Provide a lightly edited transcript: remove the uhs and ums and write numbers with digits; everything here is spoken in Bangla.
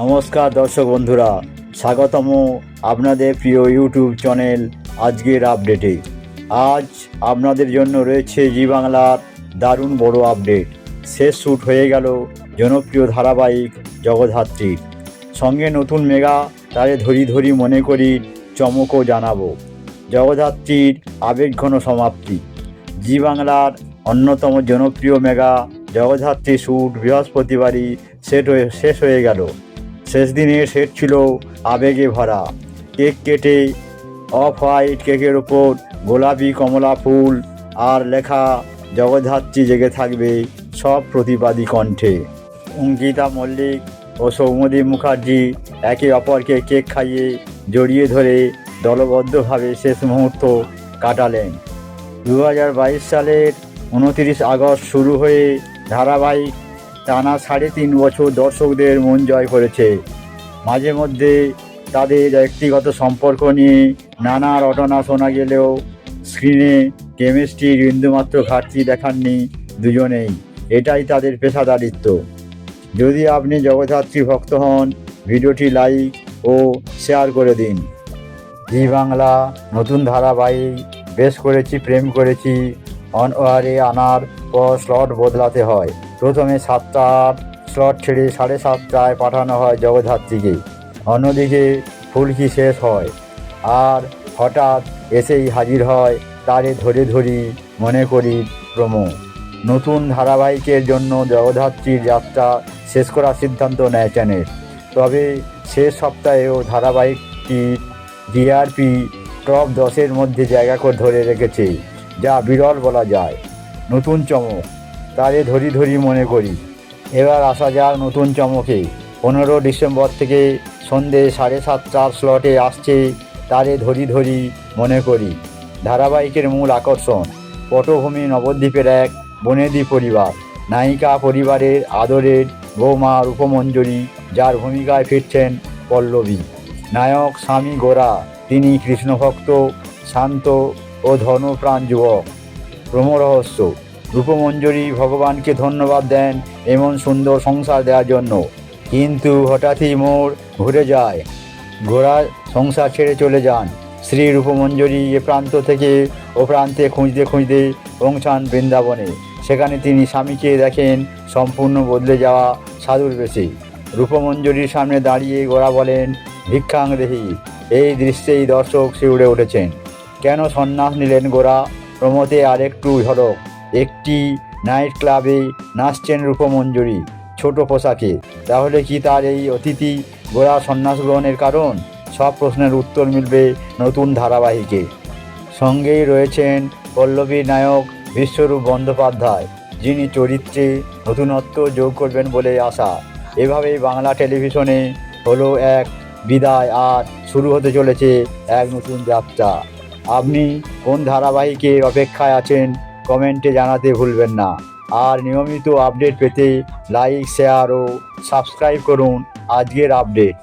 নমস্কার দর্শক বন্ধুরা, স্বাগতম আপনাদের প্রিয় ইউটিউব চ্যানেল আজকের আপডেটে। আজ আপনাদের জন্য রয়েছে জি বাংলার দারুণ বড় আপডেট। শেষ শ্যুট হয়ে গেল জনপ্রিয় ধারাবাহিক জগদ্ধাত্রীর। সঙ্গে নতুন মেগা তারে ধরি ধরি মনে করি চমকও জানাবো। জগদ্ধাত্রীর আবেগঘন সমাপ্তি। জি বাংলার অন্যতম জনপ্রিয় মেগা জগদ্ধাত্রী শ্যুট বৃহস্পতিবারই শেষ হয়ে গেল। শেষ দিনের সেট ছিল আবেগে ভরা। কেক কেটে অফ হোয়াইট কেকের ওপর গোলাপি কমলা ফুল আর লেখা জগদ্ধাত্রী জেগে থাকবে সব প্রতিবাদী কণ্ঠে। অঙ্কিতা মল্লিক ও সৌম্যদীপ মুখার্জি একে অপরকে কেক খাইয়ে জড়িয়ে ধরে দলবদ্ধভাবে শেষ মুহূর্ত কাটালেন। 2022 সালের 29 আগস্ট শুরু হয়ে ধারাবাহিক টানা 3.5 বছর দর্শকদের মন জয় করেছে। মাঝে মধ্যে তাদের ব্যক্তিগত সম্পর্ক নিয়ে নানা রটনা শোনা গেলেও স্ক্রিনে কেমিস্ট্রির বিন্দুমাত্র ঘাটতি দেখাননি দুজনেই। এটাই তাদের পেশাদারিত্ব। যদি আপনি জগদ্ধাত্রী ভক্ত হন, ভিডিওটি লাইক ও শেয়ার করে দিন। জি বাংলা নতুন ধারাবাহিক বেশ করেছি প্রেম করেছি অন এয়ারে আনার পর স্লট বদলাতে হয়। প্রথমে 7টার স্লট ছেড়ে 7:30টায় পাঠানো হয় জগদ্ধাত্রীকে। অন্যদিকে ফুলকি শেষ হয় আর হঠাৎ এসেই হাজির হয় তারে ধরে ধরি মনে করি প্রোমো। নতুন ধারাবাহিকের জন্য জগদ্ধাত্রীর যাত্রা শেষ করার সিদ্ধান্ত নেয় চ্যানেল। তবে শেষ সপ্তাহেও ধারাবাহিকটি জিআরপি টপ 10-এর মধ্যে জায়গা করে ধরে রেখেছে, যা বিরল বলা যায়। নতুন চমক তারে ধরি ধরি মনে করি। এবার আসা যাক নতুন চমকে। 15 ডিসেম্বর থেকে সন্ধে 7:30টার স্লটে আসছে তারে ধরি ধরি মনে করি। ধারাবাহিকের মূল আকর্ষণ পটভূমি নবদ্বীপের এক বনেদি পরিবার। নায়িকা পরিবারের আদরের বৌমা রূপমঞ্জরি, যার ভূমিকায় ফিরছেন পল্লবী। নায়ক স্বামী গোরা, তিনি কৃষ্ণভক্ত, শান্ত ও ধর্মপ্রাণ যুবক। প্রোমো রহস্য রূপমঞ্জরি ভগবানকে ধন্যবাদ দেন এমন সুন্দর সংসার দেওয়ার জন্য, কিন্তু হঠাৎই মোড় ঘুরে যায়। গোরা সংসার ছেড়ে চলে যান। শ্রী রূপমঞ্জরি এ প্রান্ত থেকে ও প্রান্তে খুঁজতে খুঁজতে পৌঁছান বৃন্দাবনে। সেখানে তিনি স্বামীকে দেখেন সম্পূর্ণ বদলে যাওয়া সাধুর বেশে। রূপমঞ্জরির সামনে দাঁড়িয়ে গোরা বলেন, ভিক্ষাং দেহি। এই দৃশ্যেই দর্শক শিউরে উঠেছেন। কেন সন্ন্যাস নিলেন গোরা? প্রমোতে আরেকটু ঝলক। একটি নাইট ক্লাবে নাচছেন রূপমঞ্জরি ছোট পোশাকে। তাহলে কি তার এই অতিথি গোরা সন্ন্যাস গ্রহণের কারণ? সব প্রশ্নের উত্তর মিলবে নতুন ধারাবাহিকে। সঙ্গেই রয়েছেন পল্লবীর নায়ক বিশ্বরূপ বন্দ্যোপাধ্যায়, যিনি চরিত্রে নতুনত্ব যোগ করবেন বলে আশা। এভাবেই বাংলা টেলিভিশনে হলো এক বিদায়, আর শুরু হতে চলেছে এক নতুন যাত্রা। আপনি কোন ধারাবাহিকের অপেক্ষায় আছেন কমেন্টে জানাতে ভুলবেন না। আর নিয়মিত আপডেট পেতে লাইক, শেয়ার ও সাবস্ক্রাইব করুন আজকের আপডেট।